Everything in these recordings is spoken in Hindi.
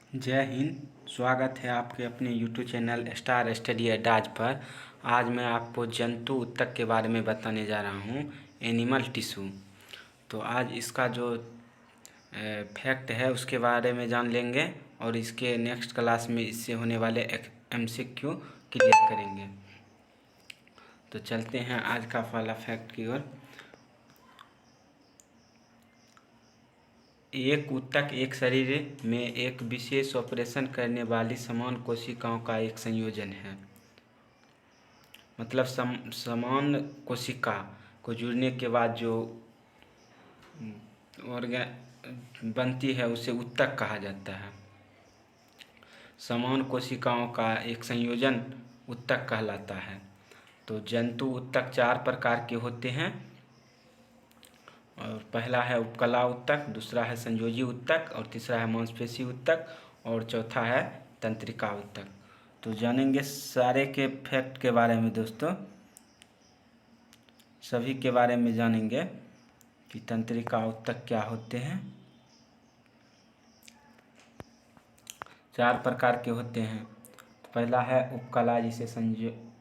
जय हिंद। स्वागत है आपके अपने यूट्यूब चैनल स्टार स्टडी अड्डाज पर। आज मैं आपको जंतु ऊतक के बारे में बताने जा रहा हूँ, एनिमल टिश्यू। तो आज इसका जो फैक्ट है उसके बारे में जान लेंगे और इसके नेक्स्ट क्लास में इससे होने वाले MCQ क्लियर करेंगे। तो चलते हैं आज का पहला फैक्ट की ओर। एक ऊतक एक शरीर में एक विशेष ऑपरेशन करने वाली समान कोशिकाओं का एक संयोजन है। मतलब समान कोशिका को जुड़ने के बाद जो ऑर्गन बनती है उसे ऊतक कहा जाता है। समान कोशिकाओं का एक संयोजन ऊतक कहलाता है। तो जंतु ऊतक 4 प्रकार के होते हैं, और पहला है उपकला ऊतक, दूसरा है संयोजी ऊतक, और तीसरा है मांसपेशी ऊतक, और चौथा है तंत्रिका ऊतक। तो जानेंगे सारे के फैक्ट के बारे में दोस्तों, सभी के बारे में जानेंगे कि तंत्रिका ऊतक क्या होते हैं। 4 प्रकार के होते हैं। तो पहला है उपकला, जिसे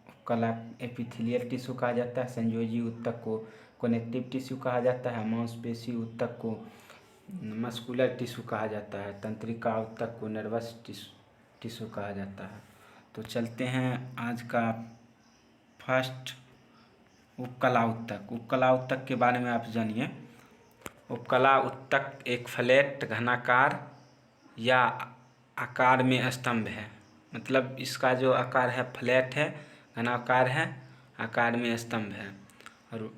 उपकला एपिथेलियल टिश्यू कहा जाता है। संयोजी ऊतक को कनेक्टिव टिश्यू कहा जाता है। मांसपेशी ऊतक को मस्कुलर टिश्यू कहा जाता है। तंत्रिका ऊतक को नर्वस टिश्यू कहा जाता है। तो चलते हैं आज का फर्स्ट उपकला ऊतक। उपकला ऊतक के बारे में आप जानिए। उपकला ऊतक एक फ्लैट घनाकार या आकार में स्तंभ है। मतलब इसका जो आकार है फ्लैट है, घनाकार है, आकार में स्तंभ है। और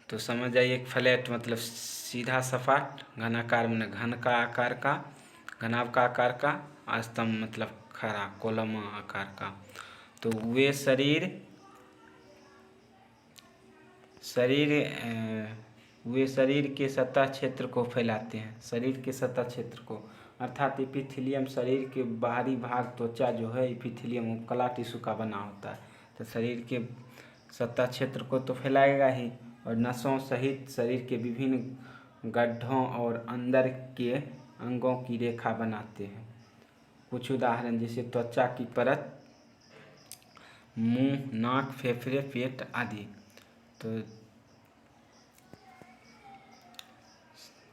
तो समझ जाइए एक फ्लैट मतलब सीधा सपाट, घनाकार में घन का आकार का, घनाभ का आकार का, स्तंभ मतलब खड़ा कॉलम आकार का। तो वे शरीर के सतह क्षेत्र को फैलाते हैं। शरीर के सतह क्षेत्र को अर्थात एपिथेलियम, शरीर के बाहरी भाग त्वचा जो है एपिथेलियम उपकला टिश्यू का बना होता है। तो शरीर के सतह क्षेत्र को तो फैलाएगा ही, और नसों सहित शरीर के विभिन्न गड्ढों और अंदर के अंगों की रेखा बनाते हैं। कुछ उदाहरण जैसे त्वचा की परत, मुंह, नाक, फेफड़े, पेट आदि। तो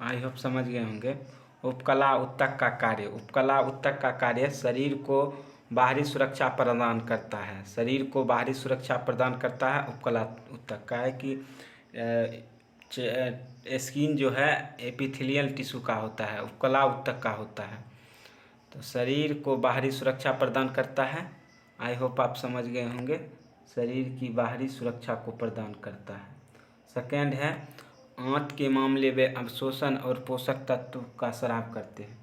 आई होप समझ गए होंगे। उपकला ऊतक का कार्य। उपकला ऊतक का कार्य शरीर को बाहरी सुरक्षा प्रदान करता है। शरीर को बाहरी सुरक्षा प्रदान करता है उपकला ऊतक का है कि स्किन जो है एपिथेलियल टिश्यू का होता है, उपकला ऊतक का होता है। तो शरीर को बाहरी सुरक्षा प्रदान करता है। आई होप आप समझ गए होंगे, शरीर की बाहरी सुरक्षा को प्रदान करता है। सेकेंड है आंत के मामले में अवशोषण और पोषक तत्व का स्राव करते हैं।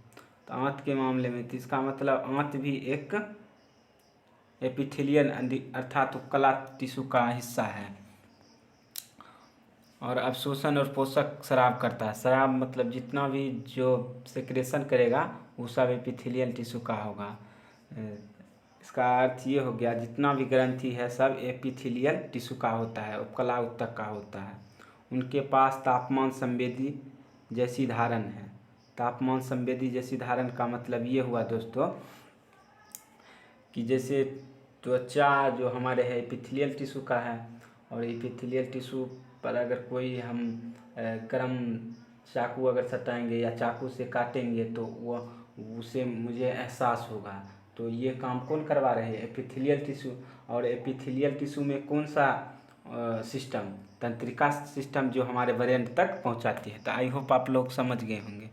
तो आंत के मामले में तो इसका मतलब आंत भी एक एपिथेलियल अर्थात उपकला टिश्यू का हिस्सा है, और अवशोषण और पोषक स्राव करता है। स्राव मतलब जितना भी जो सेक्रेशन करेगा वो सब एपिथेलियल टिश्यू का होगा। इसका अर्थ ये हो गया जितना भी ग्रंथि है सब एपिथेलियल टिश्यू का होता है, उपकला ऊतक का होता है। उनके पास तापमान संवेदी जैसी धारण है। तापमान संवेदी जैसी धारण का मतलब ये हुआ दोस्तों कि जैसे त्वचा जो हमारे है एपिथेलियल टिश्यू का है, और एपिथेलियल टिश्यू पर अगर कोई हम गर्म चाकू अगर सटाएंगे या चाकू से काटेंगे तो वह उसे मुझे एहसास होगा। तो ये काम कौन करवा रहे हैं? Epithelial tissue. और एपिथेलियल टिश्यू में कौन सा सिस्टम? तंत्रिका सिस्टम जो हमारे ब्रेन तक पहुंचाती है। तो आई होप आप लोग समझ गए होंगे।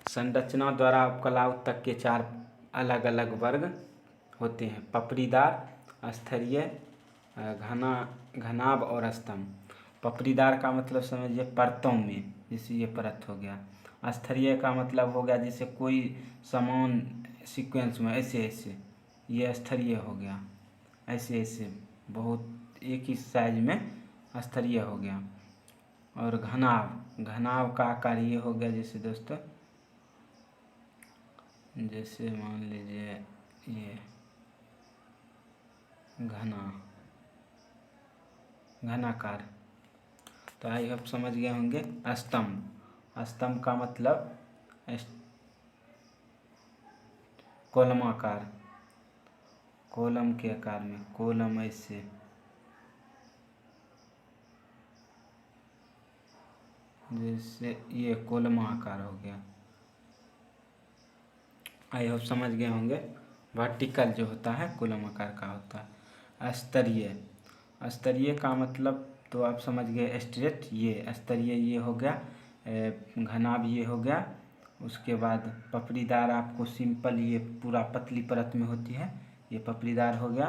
संरचना द्वारा उपकला ऊतक के 4 अलग अलग वर्ग होते हैं: पपड़ीदार, स्तरीय, घनाभ और स्तंभ। पपड़ीदार का मतलब समझिए परतों में, जैसे ये परत हो गया। स्तरीय का मतलब हो गया जैसे कोई समान सीक्वेंस में ऐसे ऐसे, ये स्तरीय हो गया। ऐसे ऐसे बहुत एक ही साइज में स्तरीय हो गया। और घनाभ का आकार ये हो गया जैसे दोस्तों, जैसे मान लीजिए ये घनाकार। तो आई होप समझ गए होंगे। स्तंभ का मतलब कॉलमाकार, कॉलम के आकार में, कॉलम ऐसे, जैसे ये कॉलम आकार हो गया। आई होप समझ गए होंगे। वर्टिकल जो होता है कॉलम आकार का होता है। स्तरीय, स्तरीय का मतलब तो आप समझ गए, स्ट्रेट ये स्तरीय ये हो गया, घनाभ ये हो गया। उसके बाद पपड़ीदार आपको सिंपल ये पूरा पतली परत में होती है, ये पपड़ीदार हो गया।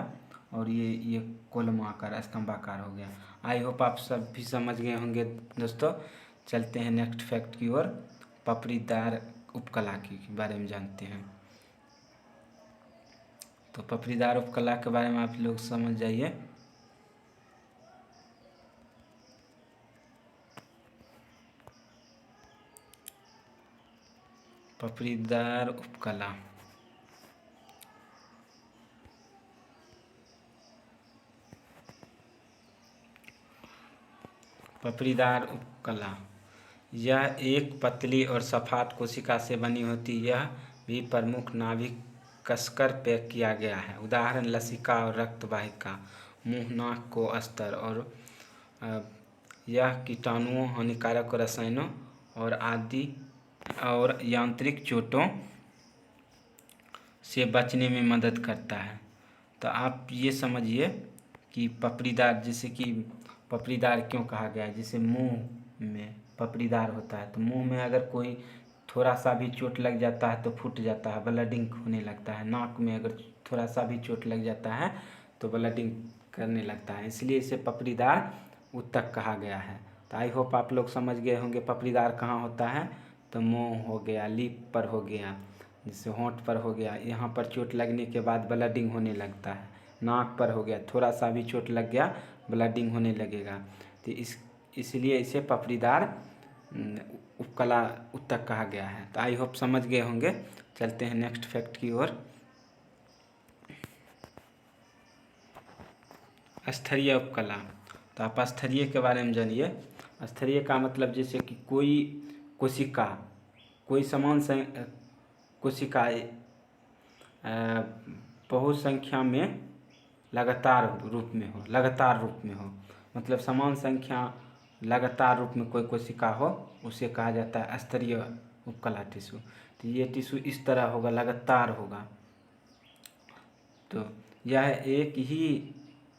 और ये कॉलम आकार स्तंभाकार हो गया। आई होप आप सब भी समझ गए होंगे दोस्तों। चलते हैं नेक्स्ट फैक्ट की ओर, पपड़ीदार उपकला के बारे में जानते हैं। तो पपड़ीदार उपकला के बारे में आप लोग समझ जाइए। पपड़ीदार उपकला, पपड़ीदार उपकला यह एक पतली और सपाट कोशिका से बनी होती। यह भी प्रमुख नाभिक कसकर पैक किया गया है। उदाहरण लसिका और रक्त वाहिका, मुंह नाक को अस्तर, और यह कीटाणुओं, हानिकारक रसायनों और आदि और यांत्रिक चोटों से बचने में मदद करता है। तो आप ये समझिए कि पपड़ीदार, जैसे कि पपड़ीदार क्यों कहा गया है, जैसे मुंह में पपड़ीदार होता है तो मुंह में अगर कोई थोड़ा सा भी चोट लग जाता है तो फूट जाता है, ब्लडिंग होने लगता है। नाक में अगर थोड़ा सा भी चोट लग जाता है तो ब्लडिंग करने लगता है, इसलिए इसे पपड़ीदार ऊतक कहा गया है। तो आई होप आप लोग समझ गए होंगे पपड़ीदार कहाँ होता है। तो मुंह हो गया, लिप पर हो गया, जैसे होंठ पर हो गया, यहाँ पर चोट लगने के बाद ब्लडिंग होने लगता है। नाक पर हो गया, थोड़ा सा भी चोट लग गया ब्लडिंग होने लगेगा। तो इसलिए इसे पपड़ीदार उपकला ऊतक कहा गया है। तो आई होप समझ गए होंगे। चलते हैं नेक्स्ट फैक्ट की ओर, स्तरीय उपकला। तो आप स्तरीय के बारे में जानिए। स्तरीय का मतलब जैसे कि कोई कोशिका, कोई समान कोशिकाएं बहुत संख्या में लगातार रूप में हो, लगातार रूप में हो, मतलब समान संख्या लगातार रूप में कोई कोशिका हो, उसे कहा जाता है स्तरीय उपकला टिश्यू। तो ये टिश्यू इस तरह होगा, लगातार होगा। तो यह एक ही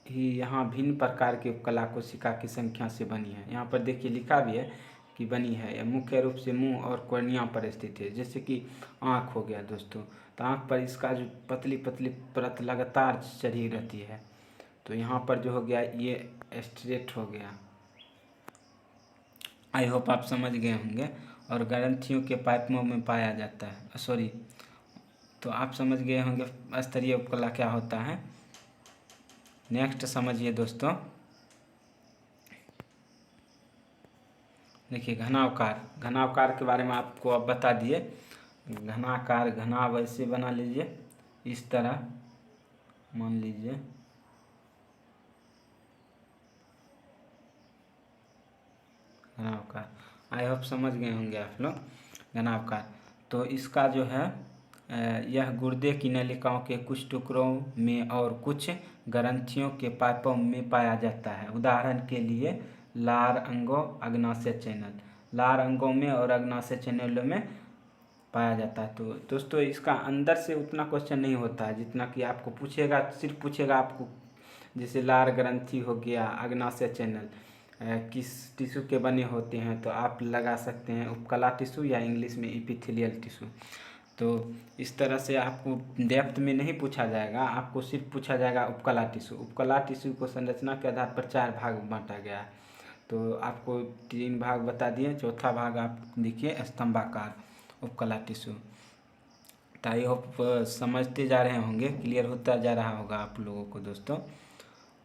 यहाँ भिन्न प्रकार की उपकला कोशिका की संख्या से बनी है। यहाँ पर देखिए लिखा भी है कि बनी है। यह मुख्य रूप से मुंह और कॉर्निया पर स्थित है। जैसे कि आँख हो गया दोस्तों, तो आँख पर इसका जो पतली पतली परत लगातार चढ़ी रहती है। तो यहाँ पर जो हो गया ये स्ट्रेट हो गया। आई होप आप समझ गए होंगे। और ग्रंथियों के पाइपों में पाया जाता है, सॉरी, तो आप समझ गए होंगे स्तरीय उपकला क्या होता है। नेक्स्ट समझिए दोस्तों, देखिए घनावकार। घनावकार के बारे में आपको अब बता दिए। घनाकार, घनाव ऐसे बना लीजिए, इस तरह मान लीजिए, घनावकार। आई होप समझ गए होंगे आप लोग घनावकार। तो इसका जो है यह गुर्दे की नलिकाओं के कुछ टुकड़ों में और कुछ ग्रंथियों के पाइपों में पाया जाता है। उदाहरण के लिए लार अंगों, अग्नाशय चैनल, लार अंगों में और अग्नाशय चैनलों में पाया जाता है। तो दोस्तों इसका अंदर से उतना क्वेश्चन नहीं होता है जितना कि आपको पूछेगा, सिर्फ पूछेगा आपको जैसे लार ग्रंथि हो गया, अग्नाशय चैनल किस टिश्यू के बने होते हैं, तो आप लगा सकते हैं उपकला टिश्यू या इंग्लिश में एपिथेलियल टिश्यू। तो इस तरह से आपको डेप्थ में नहीं पूछा जाएगा, आपको सिर्फ पूछा जाएगा उपकला टिश्यू। उपकला टिश्यू को संरचना के आधार पर 4 भाग बांटा गया है। तो आपको 3 भाग बता दिए, चौथा भाग आप देखिए स्तंभाकार उपकला टिश्यू। तो आई होप समझते जा रहे होंगे, क्लियर होता जा रहा होगा आप लोगों को दोस्तों।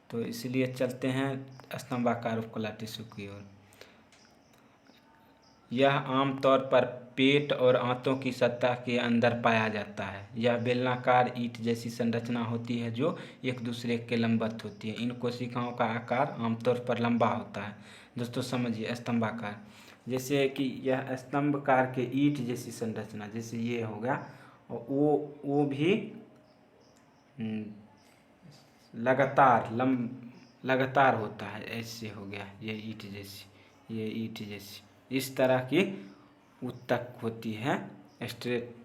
तो इसलिए चलते हैं स्तंभाकार उपकला टिश्यू की ओर। यह आमतौर पर पेट और आंतों की सतह के अंदर पाया जाता है। यह बेलनाकार ईंट जैसी संरचना होती है जो एक दूसरे के लंबवत होती है। इन कोशिकाओं का आकार आमतौर पर लंबा होता है। दोस्तों समझिए स्तंभाकार। जैसे कि यह स्तंभकार के ईंट जैसी संरचना, जैसे ये हो गया, और वो भी लगातार होता है, ऐसे हो गया ये ईंट जैसी, ये ईंट जैसी, इस तरह की उत्तक होती है स्ट्रेट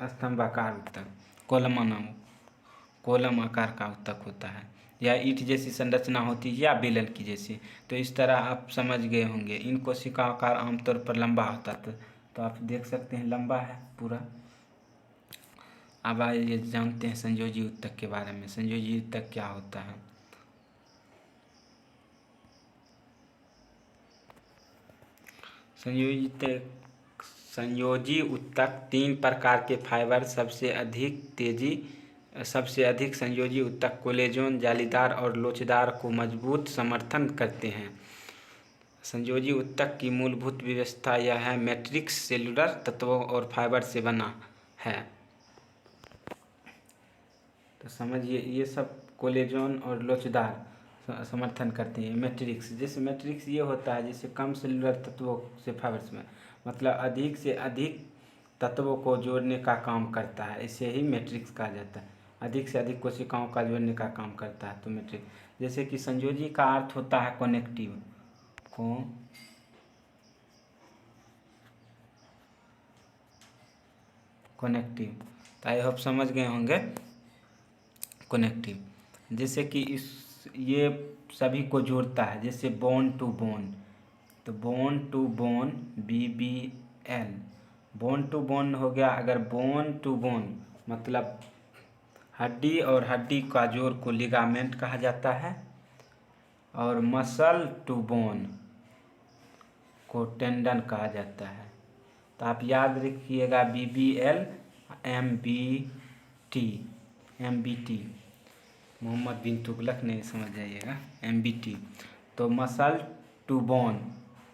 स्तंभाकार उत्तक, कॉलम आकार का उत्तक होता है, या ईंट जैसी संरचना होती है या बेलन की जैसी। तो इस तरह आप समझ गए होंगे। इन कोशिकाओं का आमतौर पर लंबा होता है, तो आप देख सकते हैं लंबा है पूरा। अब आइए जानते हैं संयोजी उत्तक के बारे में। संयोजी उत्तक क्या होता है? संयोजी उत्तक 3 प्रकार के फाइबर सबसे अधिक संयोजी उत्तक कोलेजन जालीदार और लोचदार को मजबूत समर्थन करते हैं। संयोजी उत्तक की मूलभूत व्यवस्था यह है, मैट्रिक्स सेलुलर तत्वों और फाइबर से बना है। तो समझिए, ये सब कोलेजन और लोचदार समर्थन करते हैं। मैट्रिक्स, जैसे मैट्रिक्स ये होता है जैसे कम सेलुलर तत्वों से फाइबर्स में, मतलब अधिक से अधिक तत्वों को जोड़ने का काम करता है, इसे ही मैट्रिक्स कहा जाता है। अधिक से अधिक कोशिकाओं का जोड़ने का काम करता है तो मैट्रिक्स। जैसे कि संयोजी का अर्थ होता है कनेक्टिव, कनेक्टिव। तो आई होप समझ गए होंगे कनेक्टिव। जैसे कि ये सभी को जोड़ता है, जैसे बोन टू बोन, तो bone to bone BBL, bone to bone हो गया। अगर बोन टू बोन मतलब हड्डी और हड्डी का जोड़ को लिगामेंट कहा जाता है, और मसल टू बोन को टेंडन कहा जाता है। तो आप याद रखिएगा BBL MBT, मोहम्मद बिन तुगलक नहीं समझ जाइएगा, MBT। तो मसल टू बोन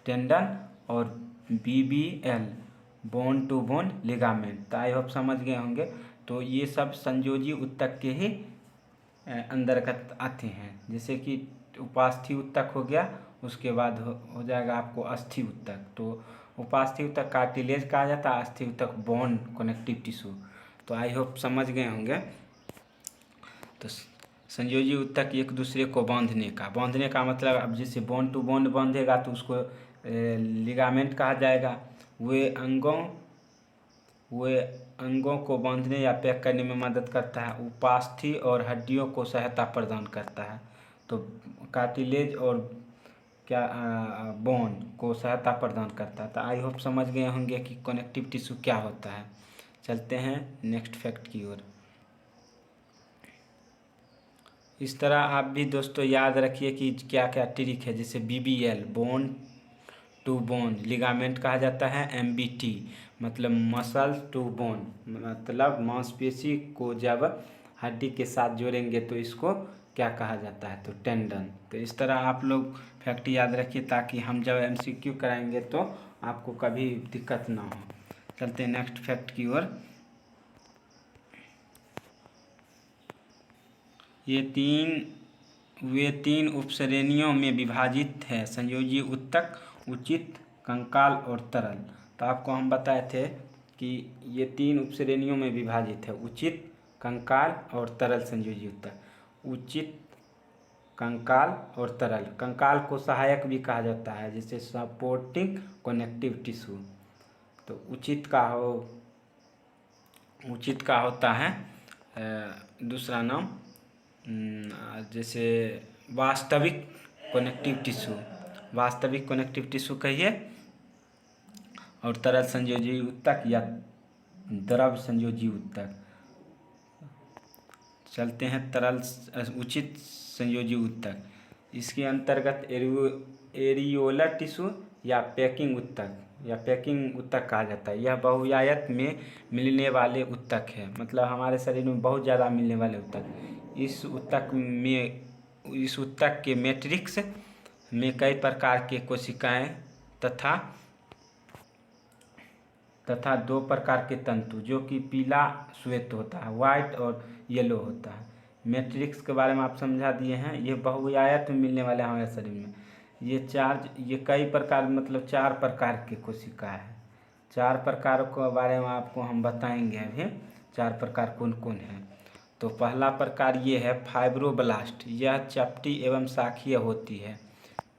टेंडन और BBL bone to bone ligament. तो आई होप समझ गए होंगे। तो ये सब संयोजी उत्तक के ही अंतर्गत आते हैं। जैसे कि उपास्थि उत्तक हो गया, उसके बाद हो जाएगा आपको अस्थि उत्तक। तो उपास्थि उत्तक कार्टिलेज कहा जाता है, अस्थि उत्तक बोन कनेक्टिव टिश्यू। तो आई होप समझ गए होंगे। तो संयोजी उत्तक एक दूसरे को बांधने का मतलब, अब जैसे बोन टू बोन बांधेगा तो उसको लिगामेंट कहा जाएगा। वे अंगों को बांधने या पैक करने में मदद करता है। उपास्थि और हड्डियों को सहायता प्रदान करता है। तो कार्टिलेज और बोन को सहायता प्रदान करता है। तो आई होप समझ गए होंगे कि कनेक्टिव टिश्यू क्या होता है। चलते हैं नेक्स्ट फैक्ट की ओर। इस तरह आप भी दोस्तों याद रखिए कि क्या क्या ट्रिक है। जैसे BBL bone to bone ligament कहा जाता है। MBT मतलब मसल टू बोन मतलब मांसपेशी को जब हड्डी के साथ जोड़ेंगे तो इसको क्या कहा जाता है, तो टेंडन। तो इस तरह आप लोग फैक्ट याद रखिए ताकि हम जब MCQ कराएंगे तो आपको कभी दिक्कत ना हो। चलते हैं नेक्स्ट फैक्ट की ओर। वे तीन उपश्रेणियों में विभाजित है, संयोजी उत्तक, उचित, कंकाल और तरल। तो आपको हम बताए थे कि ये 3 उपश्रेणियों में विभाजित है, उचित, कंकाल और तरल संयोजी उत्तक। उचित, कंकाल और तरल। कंकाल को सहायक भी कहा जाता है, जैसे सपोर्टिंग कनेक्टिव टिश्यू। तो उचित का होता है दूसरा नाम, जैसे वास्तविक कनेक्टिव टिश्यू कहिए, और तरल संयोजी उत्तक या द्रव संयोजी उत्तक। चलते हैं उचित संयोजी उत्तक। इसके अंतर्गत एरियोलर टिश्यू या पैकिंग उत्तक कहा जाता है। यह बहुआयत में मिलने वाले उत्तक है, मतलब हमारे शरीर में बहुत ज़्यादा मिलने वाले उत्तक। इस उत्तक के मैट्रिक्स में कई प्रकार के कोशिकाएं तथा 2 प्रकार के तंतु, जो कि पीला श्वेत होता है, वाइट और येलो होता है। मैट्रिक्स के बारे में आप समझा दिए हैं। ये बहुआयत में मिलने वाले हमारे शरीर में। ये कई प्रकार, मतलब 4 प्रकार के कोशिका है। 4 प्रकार के बारे में आपको हम बताएंगे अभी, 4 प्रकार कौन कौन है। तो पहला प्रकार ये है फाइब्रोब्लास्ट। यह चपटी एवं शाखीय होती है।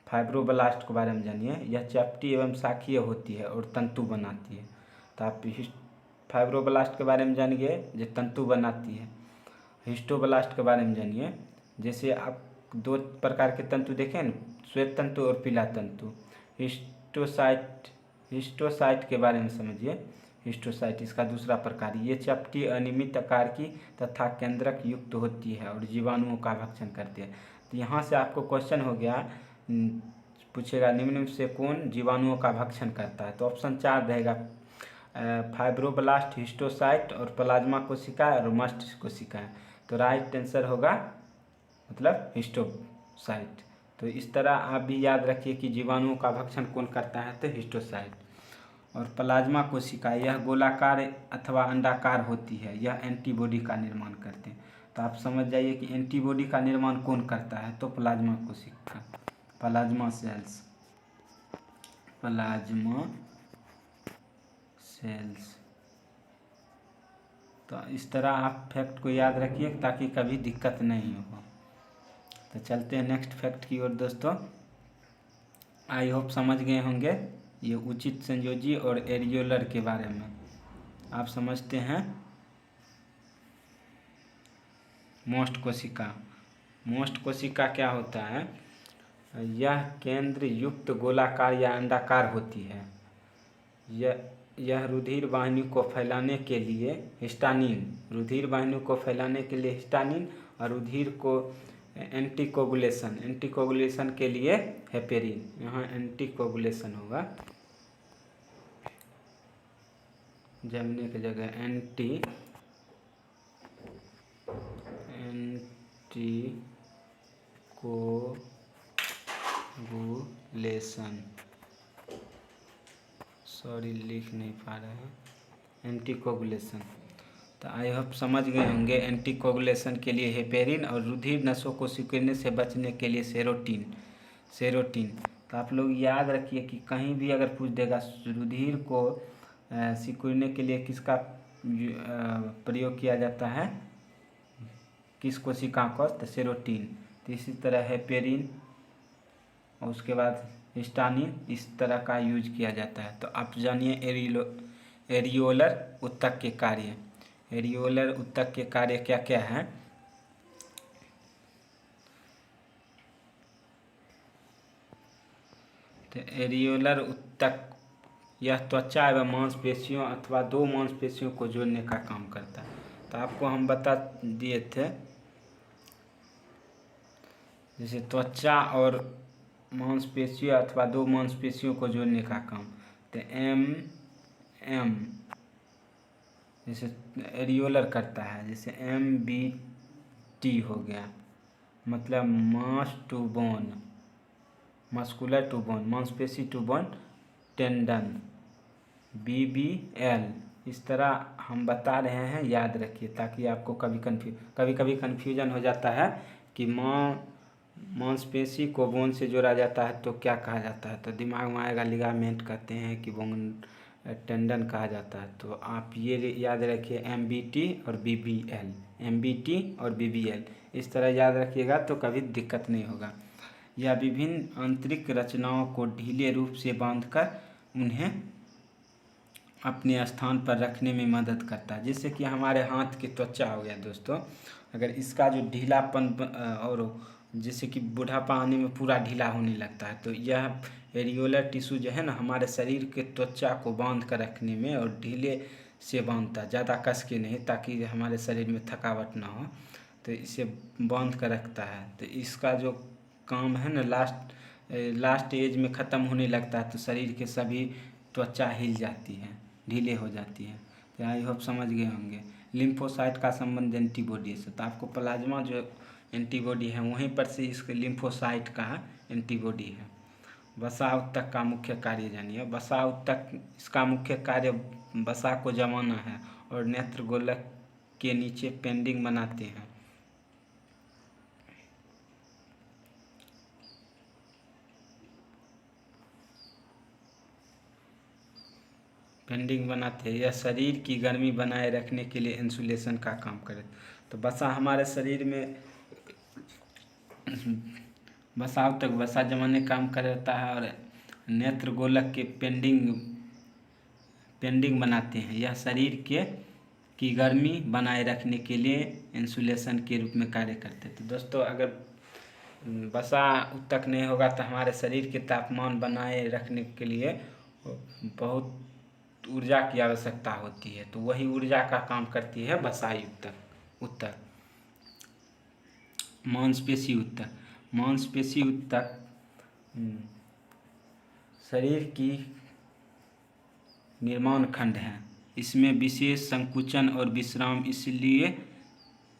फाइब्रोब्लास्ट के बारे में जानिए। यह चपटी एवं शाखीय होती है और तंतु बनाती है। तो आप फाइब्रोब्लास्ट के बारे में जानिए, जो तंतु बनाती है। हिस्टोब्लास्ट के बारे में जानिए, जैसे आप 2 प्रकार के तंतु देखें न, श्वेत तंतु और पीला तंतु। हिस्टोसाइट के बारे में समझिए। हिस्टोसाइट इसका दूसरा प्रकार। ये चपटी अनियमित आकार की तथा केंद्रक युक्त होती है और जीवाणुओं का भक्षण करती है। तो यहाँ से आपको क्वेश्चन हो गया, पूछेगा निम्न में से कौन जीवाणुओं का भक्षण करता है। तो ऑप्शन 4 रहेगा फाइब्रोब्लास्ट, हिस्टोसाइट और प्लाज्मा कोशिका और मस्ट कोशिका। तो राइट आंसर होगा मतलब हिस्टोसाइट। तो इस तरह आप भी याद रखिए कि जीवाणुओं का भक्षण कौन करता है, तो हिस्टोसाइट। और प्लाज्मा कोशिका, यह गोलाकार अथवा अंडाकार होती है। यह एंटीबॉडी का निर्माण करते हैं। तो आप समझ जाइए कि एंटीबॉडी का निर्माण कौन करता है, तो प्लाज्मा कोशिका, प्लाज्मा सेल्स, प्लाज्मा सेल्स। तो इस तरह आप फैक्ट को याद रखिए ताकि कभी दिक्कत नहीं हो। तो चलते हैं नेक्स्ट फैक्ट की ओर दोस्तों। आई होप समझ गए होंगे ये उचित संयोजी और एरियोलर के बारे में। आप समझते हैं मोस्ट कोशिका। मोस्ट कोशिका क्या होता है, यह केंद्र युक्त गोलाकार या अंडाकार होती है। यह रुधिर वाहिनी को फैलाने के लिए हिस्टानिन, रुधिर वाहिनी को फैलाने के लिए हिस्टानिन और रुधिर को एंटीकोगुलेशन के लिए हेपेरिन। यहाँ एंटीकोगुलेशन होगा, जमने की जगह एंटीकोगुलेशन, सॉरी लिख नहीं पा रहे हैं, एंटीकोगुलेशन। तो आई होप समझ गए होंगे। एंटीकोगुलेशन के लिए हेपेरिन और रुधिर नसों को सिकुड़ने से बचने के लिए सेरोटीन। तो आप लोग याद रखिए कि कहीं भी अगर पूछ देगा रुधिर को सिकुड़ने के लिए किसका प्रयोग किया जाता है, किस कोशिका को, तो सेरोटीन। तो इसी तरह हेपेरिन और उसके बाद हिस्टानिन, इस तरह का यूज किया जाता है। तो आप जानिए एरियोलर ऊतक के कार्य। एरियोलर ऊतक के कार्य क्या क्या है। तो एरियोलर ऊतक यह त्वचा एवं मांसपेशियों अथवा 2 मांसपेशियों को जोड़ने का काम करता है। तो आपको हम बता दिए थे, जैसे त्वचा और मांसपेशियों अथवा 2 मांसपेशियों को जोड़ने का काम। तो एम जैसे एरियोलर करता है, जैसे MBT हो गया, मतलब mass to bone, muscular to bone, मांसपेशी टू बोन टेंडन, BBL। इस तरह हम बता रहे हैं, याद रखिए ताकि आपको कभी कन्फ्यूजन हो जाता है कि मांसपेशी को बोन से जोड़ा जाता है तो क्या कहा जाता है। तो दिमाग में आएगा लिगामेंट कहते हैं कि बोन टेंडन कहा जाता है। तो आप ये याद रखिए MBT और BBL, MBT और BBL, इस तरह याद रखिएगा तो कभी दिक्कत नहीं होगा। यह विभिन्न आंतरिक रचनाओं को ढीले रूप से बांधकर उन्हें अपने स्थान पर रखने में मदद करता है। जैसे कि हमारे हाथ की त्वचा हो गया दोस्तों, अगर इसका जो ढीलापन और जैसे कि बुढ़ापा आने में पूरा ढीला होने लगता है, तो यह एरियोलर टिश्यू जो है ना, हमारे शरीर के त्वचा को बांध कर रखने में और ढीले से बांधता है, ज़्यादा कस के नहीं, ताकि हमारे शरीर में थकावट ना हो। तो इसे बांध कर रखता है। तो इसका जो काम है ना, लास्ट एज में ख़त्म होने लगता है तो शरीर के सभी त्वचा हिल जाती है, ढीले हो जाती है। तो आई होप समझ गए होंगे। लिम्फोसाइट का संबंध एंटीबॉडी से, तो आपको प्लाज्मा जो एंटीबॉडी है वहीं पर से इसके लिम्फोसाइट का एंटीबॉडी है। वसा ऊतक का मुख्य कार्य जानिए। वसा ऊतक, इसका मुख्य कार्य वसा को जमाना है और नेत्र गोलक के नीचे पेंडिंग बनाते हैं। पेंडिंग बनाते हैं। यह शरीर की गर्मी बनाए रखने के लिए इंसुलेशन का काम करे। तो वसा हमारे शरीर में वसाव तक वसा जमाने काम करता है और नेत्र गोलक के पेंडिंग बनाते हैं। यह शरीर की गर्मी बनाए रखने के लिए इंसुलेशन के रूप में कार्य करते हैं। तो दोस्तों, अगर वसा उत्तक नहीं होगा तो हमारे शरीर के तापमान बनाए रखने के लिए बहुत ऊर्जा की आवश्यकता होती है। तो वही ऊर्जा का काम करती है वसाई उत्तक। मांसपेशी उत्तक शरीर की निर्माण खंड है। इसमें विशेष संकुचन और विश्राम,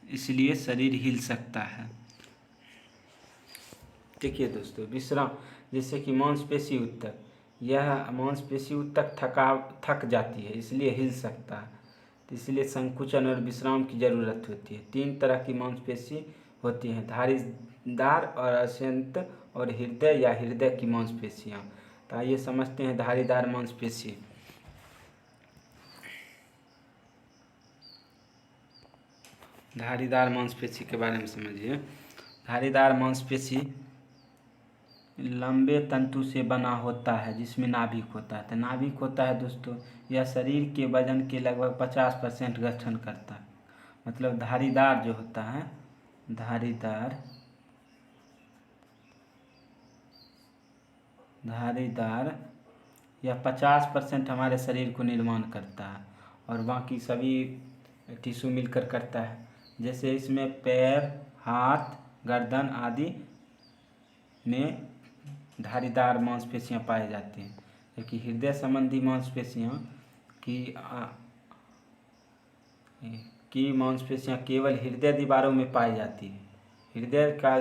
इसलिए शरीर हिल सकता है। देखिए दोस्तों, विश्राम जैसे कि मांसपेशी उत्तक, यह मांसपेशी उत्तक थक जाती है, इसलिए हिल सकता है। तो इसलिए संकुचन और विश्राम की ज़रूरत होती है। 3 तरह की मांसपेशी होती हैं, धारीदार और अत्यंत और हृदय या हृदय की मांसपेशियाँ। तो आइए समझते हैं धारीदार मांसपेशी। धारीदार मांसपेशी के बारे में समझिए। धारीदार मांसपेशी लंबे तंतु से बना होता है जिसमें नाभिक होता है। तो नाभिक होता है दोस्तों, यह शरीर के वजन के लगभग 50% गठन करता है। मतलब धारीदार जो होता है, धारीदार यह 50% हमारे शरीर को निर्माण करता है और बाकी सभी टिश्यू मिलकर करता है। जैसे इसमें पैर, हाथ, गर्दन आदि में धारीदार मांसपेशियां पाई जाती हैं। जबकि हृदय संबंधी मांसपेशियां की मांसपेशियां केवल हृदय दीवारों में पाई जाती है। हृदय का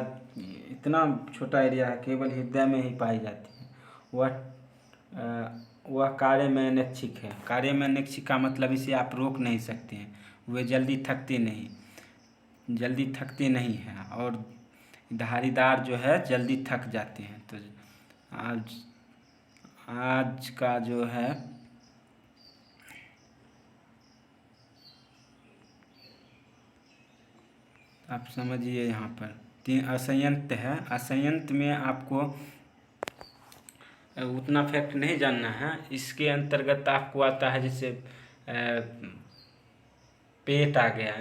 इतना छोटा एरिया है, केवल हृदय में ही पाई जाती है। वह कार्य में अनैच्छिक है। कार्य में अनैच्छिक का मतलब इसे आप रोक नहीं सकते हैं। वे जल्दी थकते नहीं हैं और धारीदार जो है जल्दी थक जाते हैं। तो आज का जो है आप समझिए, यहाँ पर 3 असंयंत्र है। असंयंत्र में आपको उतना फैक्ट नहीं जानना है। इसके अंतर्गत आपको आता है जैसे पेट आ गया,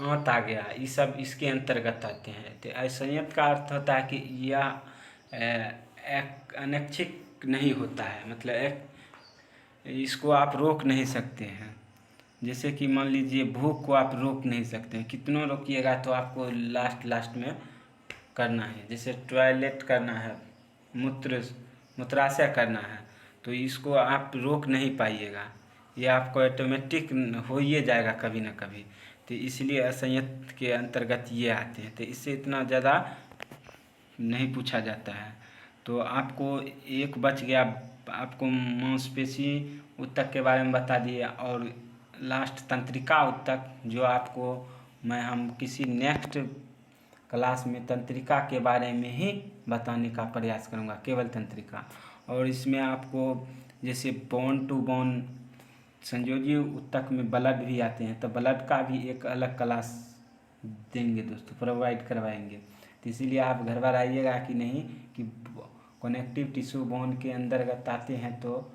आंत आ गया, ये सब इसके अंतर्गत आते हैं। तो असंयंत्र का अर्थ होता है कि यह अनैच्छिक नहीं होता है, मतलब इसको आप रोक नहीं सकते हैं। जैसे कि मान लीजिए भूख को आप रोक नहीं सकते हैं, कितनों रोकिएगा तो आपको लास्ट में करना है। जैसे टॉयलेट करना है, मूत्राशय करना है, तो इसको आप रोक नहीं पाइएगा, ये आपको ऑटोमेटिक हो ही जाएगा कभी ना कभी। तो इसलिए असंयंत्र के अंतर्गत ये आते हैं। तो इससे इतना ज़्यादा नहीं पूछा जाता है। तो आपको एक बच गया, आपको मांसपेशी उत्तक के बारे में बता दिए और लास्ट तंत्रिका उत्तक, जो आपको हम किसी नेक्स्ट क्लास में तंत्रिका के बारे में ही बताने का प्रयास करूँगा, केवल तंत्रिका। और इसमें आपको जैसे बोन टू बोन संयोजी उत्तक में ब्लड भी आते हैं, तो ब्लड का भी एक अलग क्लास देंगे दोस्तों, प्रोवाइड करवाएंगे। तो इसीलिए आप घर बार आइएगा कि नहीं कि कनेक्टिव टिश्यू बोन के अंतर्गत आते हैं तो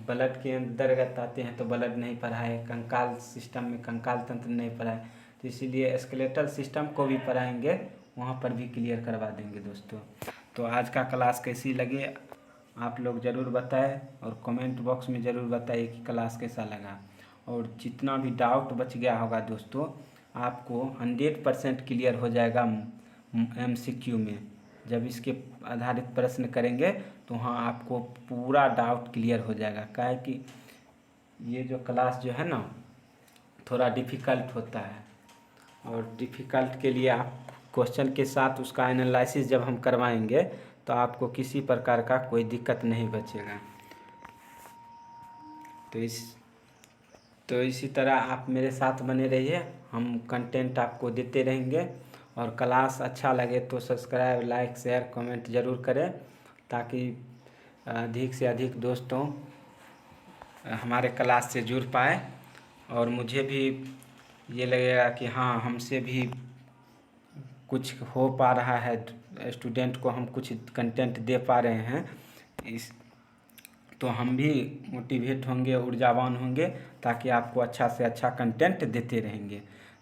ब्लड के अंतर्गत आते हैं तो ब्लड नहीं पढ़ाए, कंकाल सिस्टम में कंकाल तंत्र नहीं पढ़ाए, तो इसीलिए स्केलेटल सिस्टम को भी पढ़ाएंगे, वहाँ पर भी क्लियर करवा देंगे दोस्तों। तो आज का क्लास कैसी लगे आप लोग ज़रूर बताएं और कमेंट बॉक्स में ज़रूर बताइए कि क्लास कैसा लगा। और जितना भी डाउट बच गया होगा दोस्तों, आपको 100% क्लियर हो जाएगा MCQ में। जब इसके आधारित प्रश्न करेंगे तो हाँ आपको पूरा डाउट क्लियर हो जाएगा। क्या है कि ये जो क्लास जो है ना थोड़ा डिफ़िकल्ट होता है, और डिफ़िकल्ट के लिए आप क्वेश्चन के साथ उसका एनालिसिस जब हम करवाएंगे तो आपको किसी प्रकार का कोई दिक्कत नहीं बचेगा। तो इसी तरह आप मेरे साथ बने रहिए, हम कंटेंट आपको देते रहेंगे। और क्लास अच्छा लगे तो सब्सक्राइब, लाइक, शेयर, कमेंट ज़रूर करें, ताकि अधिक से अधिक दोस्तों हमारे क्लास से जुड़ पाए और मुझे भी ये लगेगा कि हाँ, हमसे भी कुछ हो पा रहा है, स्टूडेंट को हम कुछ कंटेंट दे पा रहे हैं, इस तो हम भी मोटिवेट होंगे, ऊर्जावान होंगे, ताकि आपको अच्छा से अच्छा कंटेंट देते रहेंगे।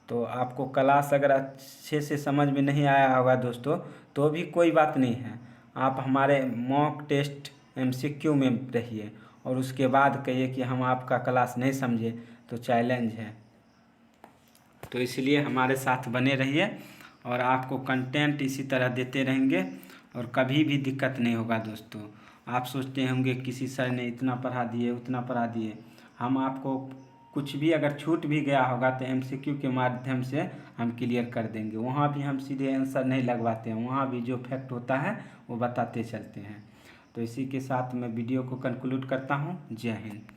तो आपको क्लास अगर अच्छे से समझ में नहीं आया होगा दोस्तों, तो भी कोई बात नहीं है, आप हमारे मॉक टेस्ट MCQ में रहिए और उसके बाद कहिए कि हम आपका क्लास नहीं समझे, तो चैलेंज है। तो इसलिए हमारे साथ बने रहिए और आपको कंटेंट इसी तरह देते रहेंगे और कभी भी दिक्कत नहीं होगा दोस्तों। आप सोचते होंगे किसी सर ने इतना पढ़ा दिए, उतना पढ़ा दिए, हम आपको कुछ भी अगर छूट भी गया होगा तो MCQ के माध्यम से हम क्लियर कर देंगे। वहाँ भी हम सीधे आंसर नहीं लगवाते हैं, वहाँ भी जो फैक्ट होता है वो बताते चलते हैं। तो इसी के साथ मैं वीडियो को कंक्लूड करता हूँ। जय हिंद।